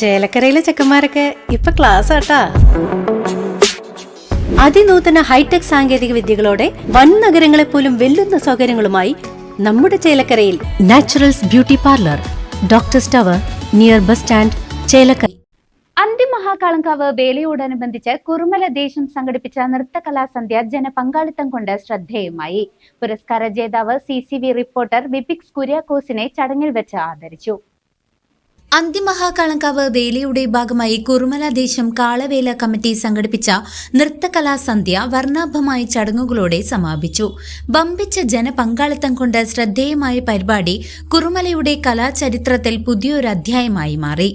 ചേലക്കരയിലെ ചെക്കന്മാരൊക്കെ ഇപ്പൊ ക്ലാസ് ആട്ടാ. അതിനൂതന ഹൈടെക് സാങ്കേതിക വിദ്യകളോടെ വൻ നഗരങ്ങളെ പോലും വെല്ലുന്ന സൗകര്യങ്ങളുമായി നമ്മുടെ ചേലക്കരയിൽ Naturals beauty parlour, doctors tower, near bus stand, Chelakkara. Anthimahakalankavu വേലയോടനുബന്ധിച്ച് കുറുമല ദേശം സംഘടിപ്പിച്ച നൃത്തകലാസന്ധ്യ ജനപങ്കാളിത്തം കൊണ്ട് ശ്രദ്ധേയമായി. പുരസ്കാര ജേതാവ് CCV റിപ്പോർട്ടർ വിപിക്സ് കുര്യാക്കോസിനെ ചടങ്ങിൽ വെച്ച് ആദരിച്ചു. അന്തിമഹാകാളങ്കാവ് വേലയുടെ ഭാഗമായി കുറുമല ദേശം കാളവേല കമ്മിറ്റി സംഘടിപ്പിച്ച നൃത്തകലാസന്ധ്യ വർണ്ണാഭമായ ചടങ്ങുകളോടെ സമാപിച്ചു. വമ്പിച്ച ജനപങ്കാളിത്തം കൊണ്ട് ശ്രദ്ധേയമായ പരിപാടി കുറുമലയുടെ കലാചരിത്രത്തിൽ പുതിയൊരു അധ്യായമായി മാറി.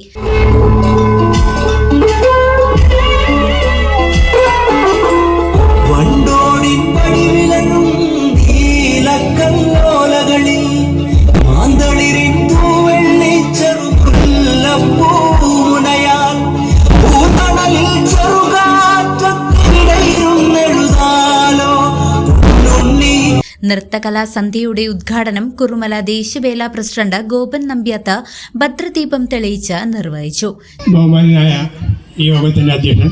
നൃത്തകലാസന്ധ്യയുടെ ഉദ്ഘാടനം കുറുമല ദേശവേല പ്രസിഡന്റ് ഗോപൻ നമ്പ്യാത്ത ഭദ്രദീപം തെളിയിച്ച് നിർവഹിച്ചു. ബഹുമാനായ ഈ യോഗത്തിന്റെ അധ്യക്ഷൻ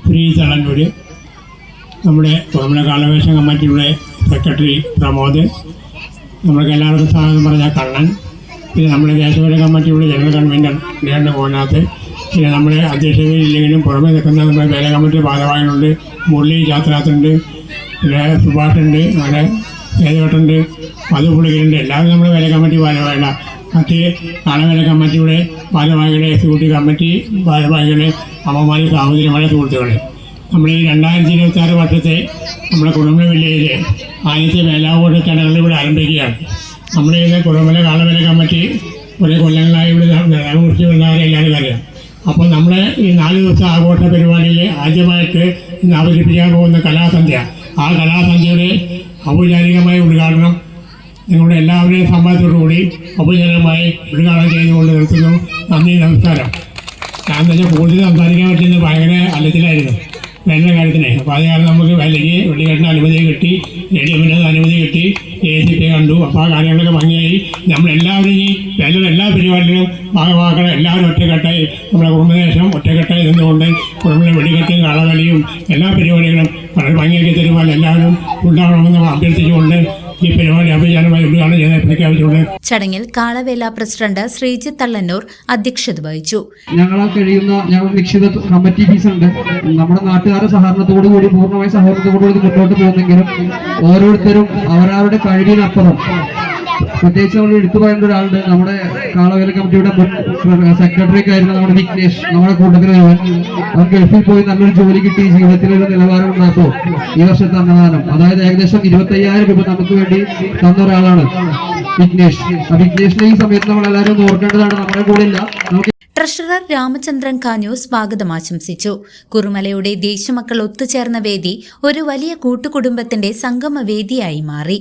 ശ്രീ തളന്നൂര്, നമ്മുടെ കുറുമല കാളവേഷ കമ്മിറ്റിയുടെ സെക്രട്ടറി പ്രമോദ്, നമ്മൾക്ക് എല്ലാവർക്കും സ്വാഗതം പറഞ്ഞ കണ്ണൻ, പിന്നെ നമ്മുടെ ദേശവേല കമ്മിറ്റിയുടെ ജനറൽ കൺവീനർ നേരിട്ട് മോനാഥ്, പിന്നെ നമ്മുടെ അധ്യക്ഷയില്ലെങ്കിലും പുറമെ നിൽക്കുന്ന നമ്മുടെ വേല കമ്മിറ്റി ഭാരവാഹികളുണ്ട്, മുരളി യാത്രാത്തുണ്ട്, പിന്നെ സുഭാഷുണ്ട്, അങ്ങനെ ഏതുവട്ടുണ്ട്, മധുപുളികളുണ്ട്. എല്ലാവരും നമ്മുടെ വേല കമ്മിറ്റി ഭാരവാഹികള, മറ്റ് കാളവേല കമ്മിറ്റിയുടെ ഭാരവാഹികളെ, എക്സിക്യൂട്ടീവ് കമ്മിറ്റി ഭാരവാഹികളെ, അമ്മമാർ, സഹോദരിമാരെ, സുഹൃത്തുക്കളെ, നമ്മൾ ഈ 2026 വർഷത്തെ നമ്മുടെ കുറുമല വില്ലേജിലെ ആദ്യത്തെ വേലാവോട്ട് ചടങ്ങുകൾ ഇവിടെ ആരംഭിക്കുകയാണ്. നമ്മുടെ ഇന്ന് കുറുമല കാളവേല കമ്മിറ്റി കുറേ കൊല്ലങ്ങളായി ഇവിടെ കുറിച്ച് വന്നവരെ എല്ലാവരും അറിയാം. അപ്പോൾ നമ്മുടെ ഈ 4 ദിവസത്തെ ആഘോഷ പരിപാടിയിൽ ആദ്യമായിട്ട് ഇന്ന് അവതരിപ്പിക്കാൻ പോകുന്ന കലാസന്ധ്യ, ആ കലാസന്ധ്യയുടെ ഔപചാരികമായ ഉദ്ഘാടനം നിങ്ങളുടെ എല്ലാവരുടെയും സമ്മതത്തോടുകൂടി ഔപചാരികമായി ഉദ്ഘാടനം ചെയ്തുകൊണ്ട് നിർത്തുന്നു. നന്ദി, നമസ്കാരം. ഞാൻ തന്നെ കൂടുതൽ സംസാരിക്കാൻ പറ്റുന്നത് ഭയങ്കര അല്ലത്തിലായിരുന്നു വേണ്ട കാര്യത്തിന്. അപ്പോൾ അത് കാരണം നമുക്ക് വേലയ്ക്ക് വെള്ളിക്കെട്ടിന് അനുമതി കിട്ടി, ADM-ന് അനുമതി കിട്ടി, ACP കണ്ടു. അപ്പോൾ ആ കാര്യങ്ങളൊക്കെ ഭംഗിയായി നമ്മളെല്ലാവരും ഈ വേലയുടെ എല്ലാ പരിപാടികളും ഭാഗമാക്കണം. എല്ലാവരും ഒറ്റക്കെട്ടായി നമ്മുടെ കുടുംബദേശം ഒറ്റക്കെട്ടായി നിന്നുകൊണ്ട് കുടുംബ വെടിക്കെട്ടും കാളവേലയും എല്ലാ പരിപാടികളും വളരെ ഭംഗിയാക്കി തരുവാൻ എല്ലാവരും ഉണ്ടാകണമെന്ന് അഭ്യർത്ഥിച്ചുകൊണ്ട് ഈ പരിപാടി അഭിജാനമായി ഉദ്ഘാടനം ചെയ്ത് പ്രഖ്യാപിച്ചുകൊണ്ട് ചടങ്ങിൽ കാളവേല പ്രസിഡന്റ് ശ്രീജിത്ത് തള്ളന്നൂർ അധ്യക്ഷത വഹിച്ചു. ഞങ്ങളാൽ കഴിയുന്ന ഞങ്ങൾ നിശ്ചിത കമ്മിറ്റി ഫീസ് ഉണ്ട്. നമ്മുടെ നാട്ടുകാരുടെ സഹകരണത്തോടു കൂടി, പൂർണ്ണമായ സഹകരണത്തോടു കൂടി മുന്നോട്ട് പോകുന്നെങ്കിലും ഓരോരുത്തരും അവരവരുടെ കഴിവിനപ്പുറം, പ്രത്യേകിച്ച് നമ്മൾ എടുത്തു പറയേണ്ട ഒരാളുണ്ട്. നമ്മുടെ കാളവേല കമ്മിറ്റിയുടെ സെക്രട്ടറിക്ക് ആയിരുന്ന നമ്മുടെ വിഘ്നേഷ്, നമ്മുടെ കൂട്ടത്തിൽ വരുവാൻ അവർ ഗൾഫിൽ പോയി നല്ലൊരു ജോലി കിട്ടി ജീവിതത്തിലൊരു നിലവാരം ഉണ്ടാക്കും. ഈ വർഷത്തെ അന്നദാനം, അതായത് ഏകദേശം 25,000 രൂപ നമുക്ക് വേണ്ടി തന്ന ഒരാളാണ് വിഘ്നേഷ്. ആ വിഘ്നേഷിനെ ഈ സമയത്ത് നമ്മൾ എല്ലാവരും ഓർക്കേണ്ടതാണ്. നമ്മുടെ കൂടെ ഇല്ല. നമുക്ക് ട്രഷറർ രാമചന്ദ്രൻ കാഞ്ഞു സ്വാഗതം ആശംസിച്ചു. കുറുമലയുടെ ദേശമക്കൾ ഒത്തുചേർന്ന വേദി ഒരു വലിയ കൂട്ടുകുടുംബത്തിന്റെ സംഗമ വേദിയായി മാറി.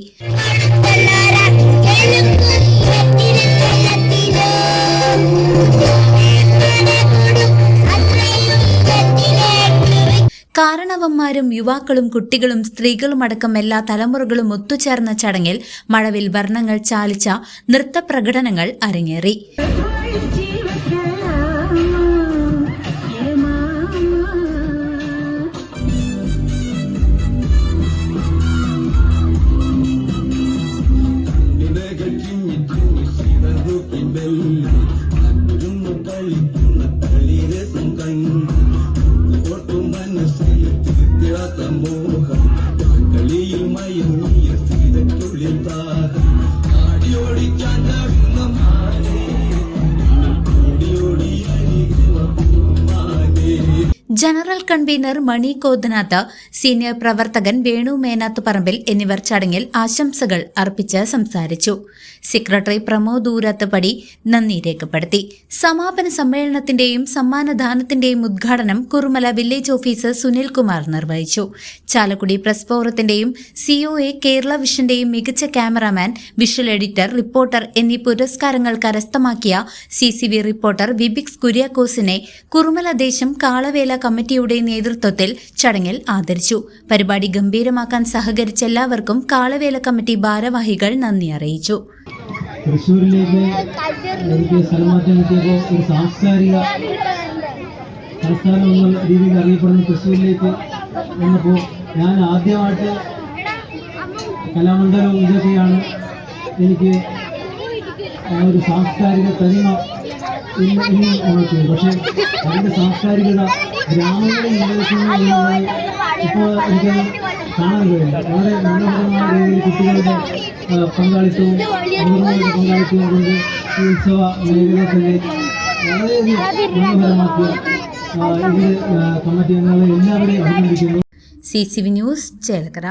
കാരണവന്മാരും യുവാക്കളും കുട്ടികളും സ്ത്രീകളുമടക്കം എല്ലാ തലമുറകളും ഒത്തുചേർന്ന ചടങ്ങിൽ മഴവിൽ വർണ്ണങ്ങൾ ചാലിച്ച നൃത്തപ്രകടനങ്ങൾ അരങ്ങേറി. ജനറൽ കൺവീനർ മണി കോതനാഥ്, സീനിയർ പ്രവർത്തകൻ വേണു മേനാത്ത് പറമ്പിൽ എന്നിവർ ചടങ്ങിൽ ആശംസകൾ അർപ്പിച്ച് സംസാരിച്ചു. സെക്രട്ടറി പ്രമോദ് ഊരാത്തപ്പടി നന്ദി രേഖപ്പെടുത്തി. സമാപന സമ്മേളനത്തിന്റെയും സമ്മാനദാനത്തിന്റെയും ഉദ്ഘാടനം കുറുമല വില്ലേജ് ഓഫീസർ സുനിൽകുമാർ നിർവഹിച്ചു. ചാലക്കുടി പ്രസ് ഫോറത്തിന്റെയും COA കേരള വിഷന്റെയും മികച്ച ക്യാമറാമാൻ, വിഷ്വൽ എഡിറ്റർ, റിപ്പോർട്ടർ എന്നീ പുരസ്കാരങ്ങൾ കരസ്ഥമാക്കിയ CCV റിപ്പോർട്ടർ വിപിക്സ് കുര്യാക്കോസിനെ കുറുമല ദേശം കാളവേല കമ്മിറ്റിയുടെ നേതൃത്വത്തിൽ ചടങ്ങിൽ ആദരിച്ചു. പരിപാടി ഗംഭീരമാക്കാൻ സഹകരിച്ച എല്ലാവർക്കും കാളവേല കമ്മിറ്റി ഭാരവാഹികൾ നന്ദി അറിയിച്ചു. തൃശ്ശൂരിലേക്ക് എനിക്ക് സ്ഥലമാറ്റം കിട്ടിയപ്പോൾ ഒരു സാംസ്കാരിക തലസ്ഥാനം എന്ന രീതിയിൽ അറിയപ്പെടുന്ന തൃശ്ശൂരിലേക്ക് വന്നപ്പോൾ ഞാൻ ആദ്യമായിട്ട് കലാമണ്ഡലം ഇതൊക്കെയാണ് എനിക്ക് ഒരു സാംസ്കാരിക തനിമ ഇന്ന് ഉണർത്തിയത്. പക്ഷേ അതിൻ്റെ സാംസ്കാരികത ഗ്രാമങ്ങളിൽ നിലനിൽക്കുന്നു എന്നുള്ളത് ഇപ്പോൾ എനിക്കത് കാണാൻ കഴിയില്ല. വളരെ മനോഹരമായ രീതിയിൽ കുട്ടികളുടെ പങ്കാളിത്തവും മുതിർന്നവരുടെ പങ്കാളിത്തവും കൊണ്ട് ഈ ഉത്സവ മേഖലയെ തന്നെ വളരെയധികം മനോഹരമാക്കിയ ഇതിൽ കമ്മിറ്റി അംഗങ്ങളെ എല്ലാവരെയും അഭിനന്ദിക്കുന്നു. CCV news Chelakkara.